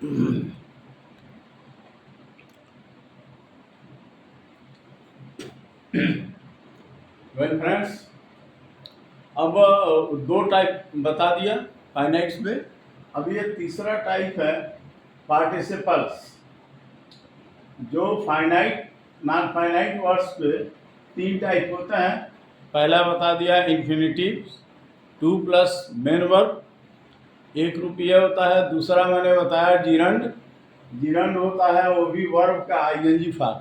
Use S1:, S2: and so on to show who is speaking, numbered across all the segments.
S1: Well friends, अब दो type बता दिया फाइनाइट्स में। अब ये तीसरा टाइप है पार्टिसिपल्स, जो फाइनाइट नॉन फाइनाइट वर्ड्स पे तीन टाइप होते हैं। पहला बता दिया इन्फिनिटिव, 2 प्लस मेन वर्ब, 1 रुपया होता है। दूसरा मैंने बताया जीरंड, जीरंड होता है वो भी वर्ब का आईएनजी फॉर्म।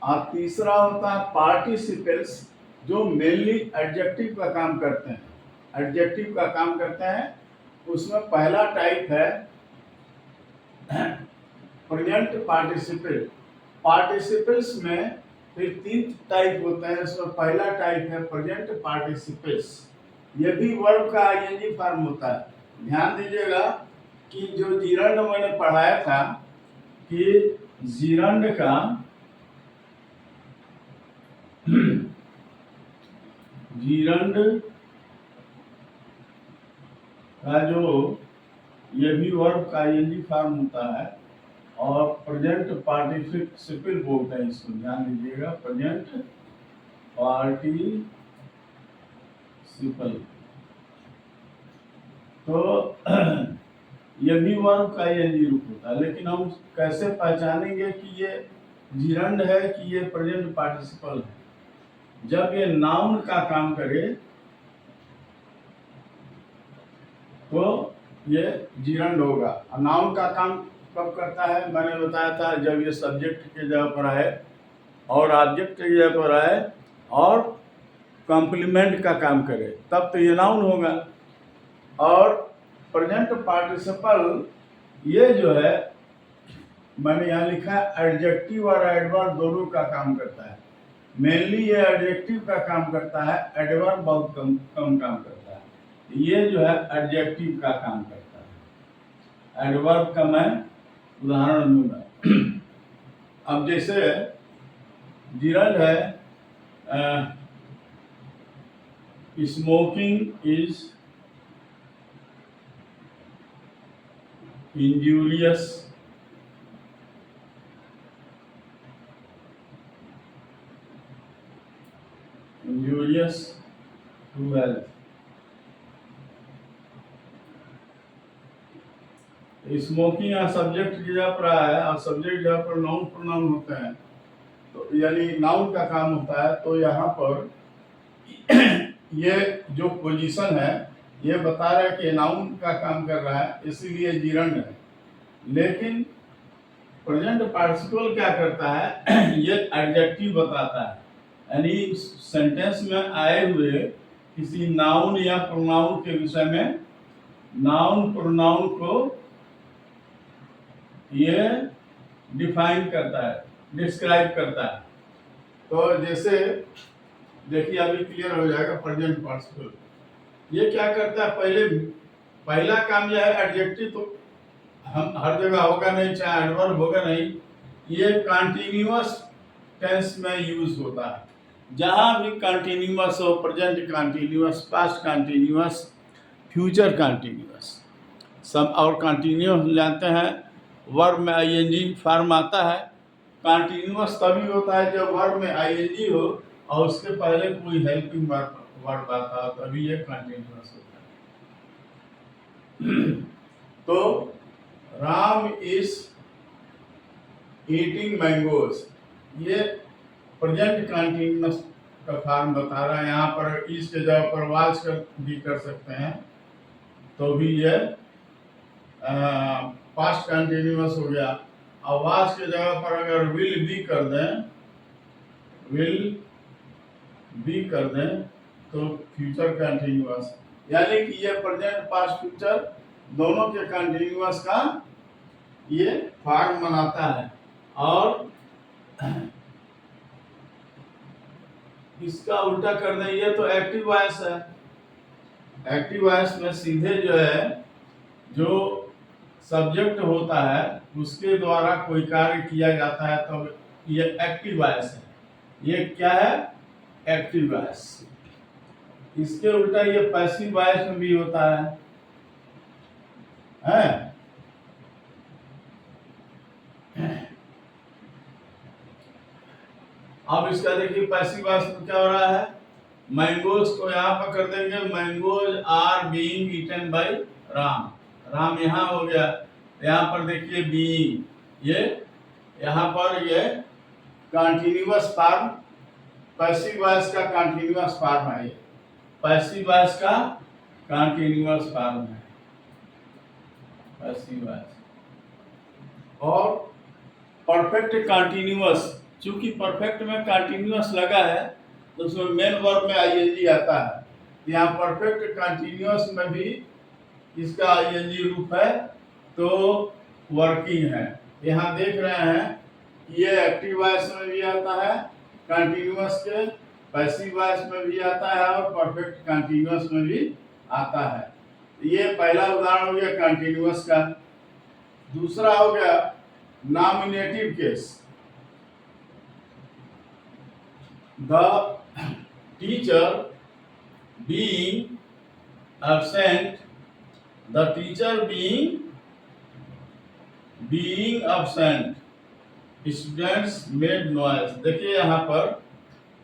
S1: और तीसरा होता है पार्टिसिपल्स, जो मेनली एडजेक्टिव का काम करते हैं, एडजेक्टिव का काम करते हैं। उसमें पहला टाइप है प्रेजेंट पार्टिसिपल। पार्टिसिपल्स में फिर तीन टाइप होते हैं। इसमें पहला टाइप है प्रेजेंट पार्टिसिपल्स, ये भी वर्ब का आईएनजी फॉर्म होता है। ध्यान दीजिएगा कि जो जीरंड मैंने पढ़ाया था कि जीरंड का जीरंड का जो ये भी वर्ब का आईएनजी फॉर्म होता है और प्रेजेंट पार्टिसिपल बोलते हैं इसको। ध्यान दीजिएगा, प्रेजेंट पार्टिसिपल। तो ये भी वर्ब का आईएनजी रूप होता है। लेकिन हम कैसे पहचानेंगे कि ये जीरंड है कि ये प्रेजेंट पार्टिसिपल है? जब ये नाउन का काम करे तो ये जीरंड होगा। नाउन का काम कब करता है? मैंने बताया था जब ये सब्जेक्ट के जगह पर आए और ऑब्जेक्ट की जगह पर आए और कॉम्प्लीमेंट का काम करे, तब तो ये नाउन होगा। और प्रेजेंट पार्टिसिपल ये जो है मैंने यहाँ लिखा है एडजेक्टिव और एडवर्ब दोनों का काम करता है। मेनली ये एडजेक्टिव का काम करता है, एडवर्ब बहुत कम काम करता है। ये जो है एडजेक्टिव का काम करता है। एडवर्ब का मैं उदाहरण दूंगा। अब जैसे जीरंड है smoking is injurious to health. Smoking या सब्जेक्ट की जगह पर आया और सब्जेक्ट जगह पर नाउन प्रोनाउन होते हैं, तो यानी नाउन का काम होता है। तो यहाँ पर ये जो पोजीशन है ये बता रहा है कि नाउन का काम कर रहा है, इसीलिए जीरंड है। लेकिन प्रेजेंट पार्टिसिपल क्या करता है? ये एडजेक्टिव बताता है, यानी सेंटेंस में आए हुए किसी नाउन या प्रोनाउन के विषय में नाउन प्रोनाउन को ये डिफाइन करता है, डिस्क्राइब करता है। तो जैसे देखिए अभी क्लियर हो जाएगा। प्रेजेंट पार्टिसिपल ये क्या करता है? पहला काम यह है, एडजेक्टिव तो हम हर जगह होगा नहीं, चाहे एडवर्ब होगा नहीं, ये कंटीन्यूअस टेंस में यूज होता है। जहां भी कंटीन्यूअस हो, present continuous, past continuous, future continuous, सब। और कंटीन्यूअस जानते हैं वर्ब में आईएनजी फॉर्म आता है। कंटीन्यूअस तभी होता है जब वर्ब में आईएनजी हो और उसके पहले कोई हेल्पिंग वर्ब आता है, तभी ये कंटीन्यूअस होता है। तो राम इज ईटिंग मैंगोज, ये प्रेजेंट कंटीन्यूअस का फॉर्म बता रहा है। यहाँ पर इस के जगह पर वाज कर भी कर सकते हैं, तो भी ये पास्ट कंटीन्यूअस हो गया। और वाज के जगह पर अगर विल बी कर दें तो फ्यूचर कंटीन्यूअस, यानी कि ये प्रेजेंट पास्ट फ्यूचर दोनों के कंटीन्यूअस का ये फॉर्म बनाता है। और इसका उल्टा कर दें ये तो एक्टिव वॉइस है। एक्टिव वॉइस में सीधे जो है, जो सब्जेक्ट होता है उसके द्वारा कोई कार्य किया जाता है, तो ये एक्टिव वॉइस है। ये क्या है? Active voice. इसके उल्टा ये पैसिव वॉइस में भी होता है। अब इसका देखिए पैसिव वॉइस में क्या हो रहा है, मैंगोज को यहाँ पर कर देंगे, mangoes are being eaten by Ram. Ram यहाँ हो गया, यहाँ पर देखिए बीइंग, ये यहाँ पर ये कंटिन्यूअस फॉर्म, पैसिव वॉइस का कंटिन्यूअस फॉर्म है, ये पैसिव वॉइस का कंटिन्यूअस फॉर्म है पैसिव वॉइस। और परफेक्ट कंटिन्यूअस, चूंकि परफेक्ट में कंटिन्यूअस लगा है तो उसमें मेन वर्ब में आईएनजी आता है। यहाँ परफेक्ट कंटिन्यूअस में भी इसका आईएनजी रूप है, तो वर्किंग है। यहाँ देख रहे हैं ये एक्टिव वॉइस में भी आता है, कंटिन्यूअस के पैसिव वॉइस में भी आता है और परफेक्ट कंटिन्यूअस में भी आता है। ये पहला उदाहरण हो गया कंटिन्यूअस का। दूसरा हो गया nominative case. The teacher being absent, the teacher being absent, students made noise. देखिए यहाँ पर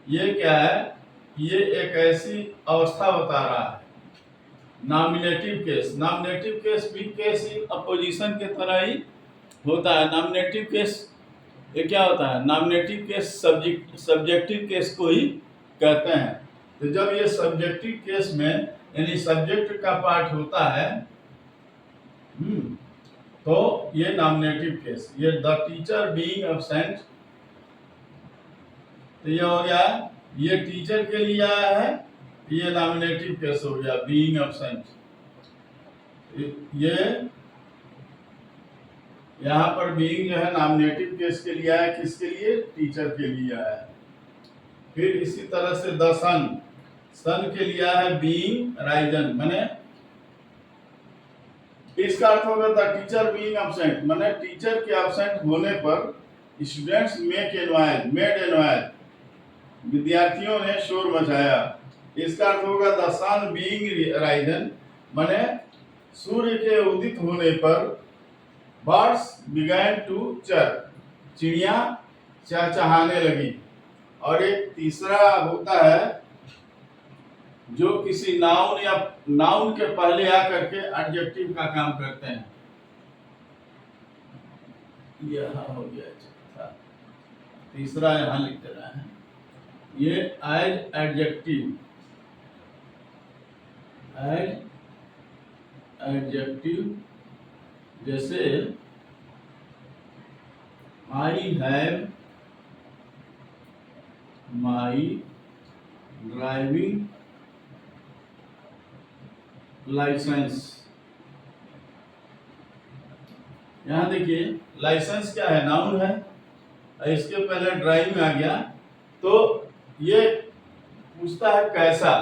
S1: ये क्या है, ये एक ऐसी अवस्था बता रहा है नॉमिनेटिव केस। नॉमिनेटिव केस भी केस अपोजिशन के तरह ही होता है। नॉमिनेटिव केस ये क्या होता है, नॉमिनेटिव केस सब्जेक्टिव केस को ही कहते हैं। तो जब ये सब्जेक्टिव केस में यानी सब्जेक्ट का पार्ट होता है तो ये नॉमिनेटिव केस, ये द टीचर बीइंग एब्सेंट, तो ये हो गया, ये टीचर के लिए आया है, ये नॉमिनेटिव केस हो गया बीइंग एब्सेंट। ये यहाँ पर बीइंग जो है नॉमिनेटिव केस के लिए आया, किसके लिए, टीचर के लिए आया है। फिर इसी तरह से द सन, सन के लिए आया है बीइंग राइजन, माने इसका अर्थ होगा द टीचर बीइंग एब्सेंट, माने टीचर के एब्सेंट होने पर स्टूडेंट्स मेड एनवायज, विद्यार्थियों ने शोर मचाया। इसका अर्थ होगा द सन बीइंग राइजन, माने सूर्य के उदित होने पर बर्ड्स बिगैन टू चर्प, चिड़िया चहचहाने लगी। और एक तीसरा होता है जो किसी नाउन या नाउन के पहले आकर के एडजेक्टिव का काम करते हैं। यह हो गया चौथा, तीसरा यहाँ लिख देना है, ये एज एडजेक्टिव, एज एडजेक्टिव, जैसे I have my driving licence. यहाँ देखिए लाइसेंस क्या है, नाउन है, इसके पहले ड्राइविंग आ गया, तो ये पूछता है कैसा,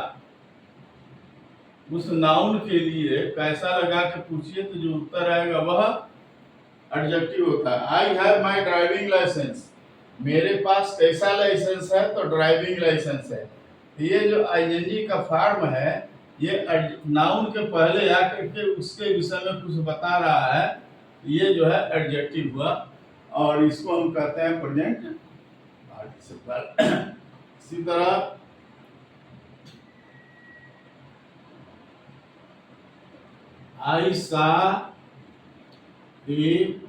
S1: उस नाउन के लिए कैसा लगा के पूछिए तो जो उत्तर आएगा वह एडजेक्टिव होता है। I have my driving licence, मेरे पास कैसा लाइसेंस है, तो ड्राइविंग लाइसेंस है। ये जो आईएनजी का फॉर्म है, ये नाउन के पहले आकर के उसके विषय में कुछ बता रहा है, ये जो है एडजेक्टिव हुआ, और इसको हम कहते हैं प्रेजेंट पार्टिसिपल। इसी तरह आई सा ए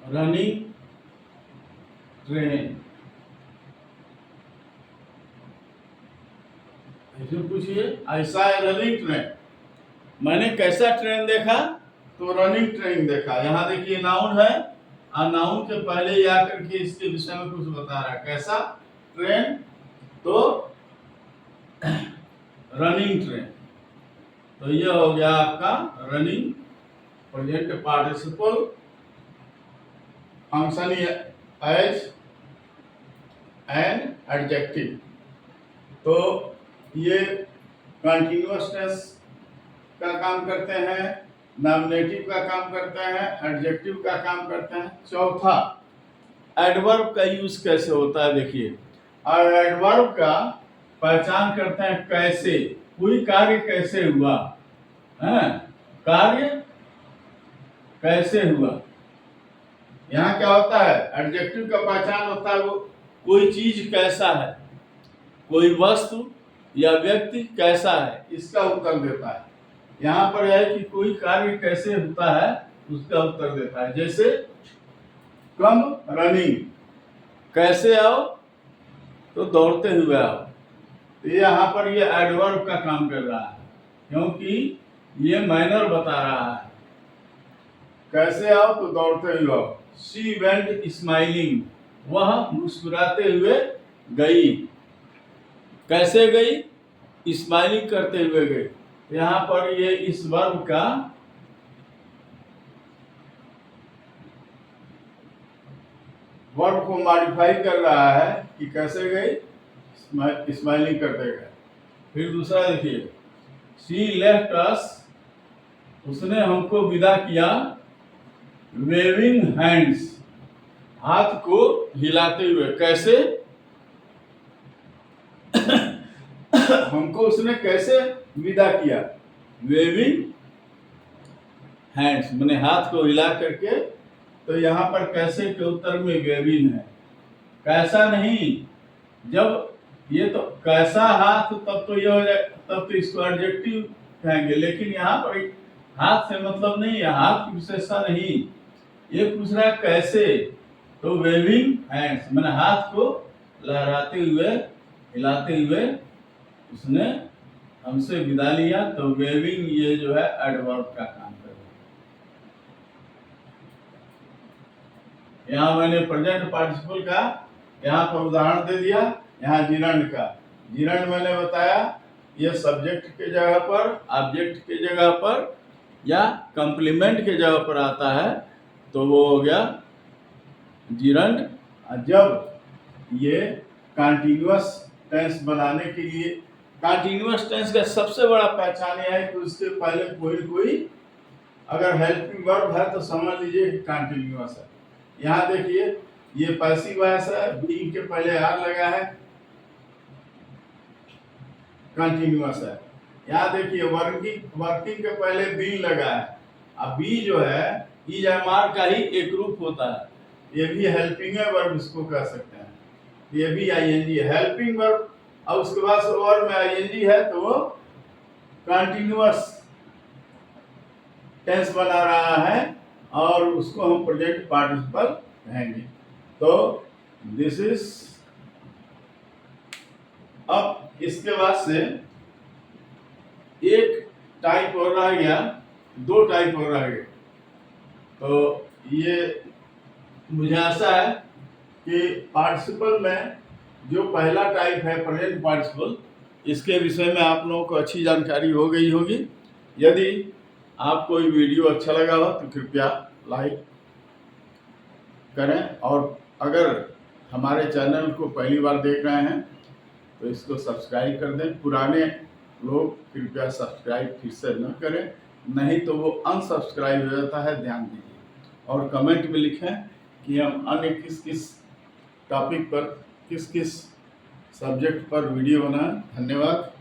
S1: रनिंग ट्रेन, ऐसे पूछिए ऐसा है रनिंग ट्रेन, मैंने कैसा ट्रेन देखा, तो रनिंग ट्रेन देखा। यहाँ देखिए नाउन है और नाउन के पहले ही आकर के इसके विषय में कुछ बता रहा है, कैसा ट्रेन, तो रनिंग ट्रेन। तो ये हो गया आपका running present participle function as an adjective. तो ये कंटिन्यूअस टेंस का काम करते हैं, नॉमिनेटिव का काम करते हैं, एडजेक्टिव का काम करते हैं। चौथा एडवर्ब का यूज कैसे होता है, देखिए और एडवर्ब का पहचान करते हैं कैसे, कोई कार्य कैसे हुआ है, कार्य कैसे हुआ। यहाँ क्या होता है, एडजेक्टिव का पहचान होता है वो कोई चीज कैसा है, कोई वस्तु या व्यक्ति कैसा है, इसका उत्तर देता है। यहाँ पर है कि कोई कार्य कैसे होता है, उसका उत्तर देता है। जैसे कम रनिंग, कैसे आओ, तो दौड़ते हुए आओ। तो यहाँ पर ये एडवर्ब का काम कर रहा है, क्योंकि ये मैनर बता रहा है। कैसे आओ, तो दौड़ते हुए आओ। शी वेंट स्माइलिंग, वह मुस्कुराते हुए गई। कैसे गई, स्माइलिंग करते हुए गई। यहाँ पर ये इस वर्ब का वर्ब को मॉडिफाई कर रहा है कि कैसे गई, स्माइलिंग करते गए। फिर दूसरा देखिए, शी लेफ्ट अस, उसने हमको विदा किया। वेविंग हैंड्स, हाथ को हिलाते हुए। कैसे हमको उसने कैसे विदा किया, वेविंग हैंड्स मैंने हाथ को हिला करके। तो यहाँ पर कैसे के उत्तर में वेविंग है, कैसा नहीं। जब ये तो कैसा हाथ, तब तो ये हो जाए, तब तो इसको एडजेक्टिव कहेंगे। लेकिन यहाँ पर हाथ से मतलब नहीं है, हाथ की विशेषता नहीं। ये पूछ रहा है कैसे, तो वेविंग हैंड्स मैंने हाथ को लहराते हुए, हिलाते हुए उसने हमसे विदा लिया। तो वेविंग ये जो है एडवर्ब का काम कर रहा है। यहाँ मैंने प्रेजेंट पार्टिसिपल का यहाँ पर उदाहरण दे दिया। यहाँ जिरंड का, जिरंड मैंने बताया ये सब्जेक्ट के जगह पर, ऑब्जेक्ट के जगह पर या कंप्लीमेंट के जगह पर आता है, तो वो हो गया जिरंड। जब ये कंटिन्यूअस टेंस बनाने के लिए, कंटिन्यूअस टेंस का सबसे बड़ा पहचान यह है कि उसके पहले कोई अगर हेल्पिंग वर्ब है तो समझ लीजिए कि कंटिन्यूअस है। यहाँ देखिए ये पैसिव वॉइस है, बीइंग के पहले आर लगा है, कंटिन्यूअस है। यहाँ देखिए वर्किंग के पहले बी लगा है। अब बी जो है इज एम आर का ही एक रूप होता है, ये भी हेल्पिंग वर्ब इसको कह सकते हैं। ये भी आईएनजी हेल्पिंग वर्ब, और उसके बाद और में आईएनजी है तो वो कंटिन्यूअस टेंस बना रहा है और उसको हम प्रेजेंट पार्टिसिपल कहेंगे। तो दिस इज, अब इसके बाद से एक टाइप और रह गया, दो टाइप और रह गए। तो ये मुझे आशा है कि पार्टिसिपल में जो पहला टाइप है प्रेजेंट पार्टिसिपल, इसके विषय में आप लोगों को अच्छी जानकारी हो गई होगी। यदि आपको ये वीडियो अच्छा लगा हो तो कृपया लाइक करें, और अगर हमारे चैनल को पहली बार देख रहे हैं तो इसको सब्सक्राइब कर दें। पुराने लोग कृपया सब्सक्राइब फिर से न करें, नहीं तो वो अनसब्सक्राइब हो जाता है, ध्यान दीजिए। और कमेंट में लिखें कि हम अन्य किस किस टॉपिक पर, किस किस सब्जेक्ट पर वीडियो बनाएं। धन्यवाद।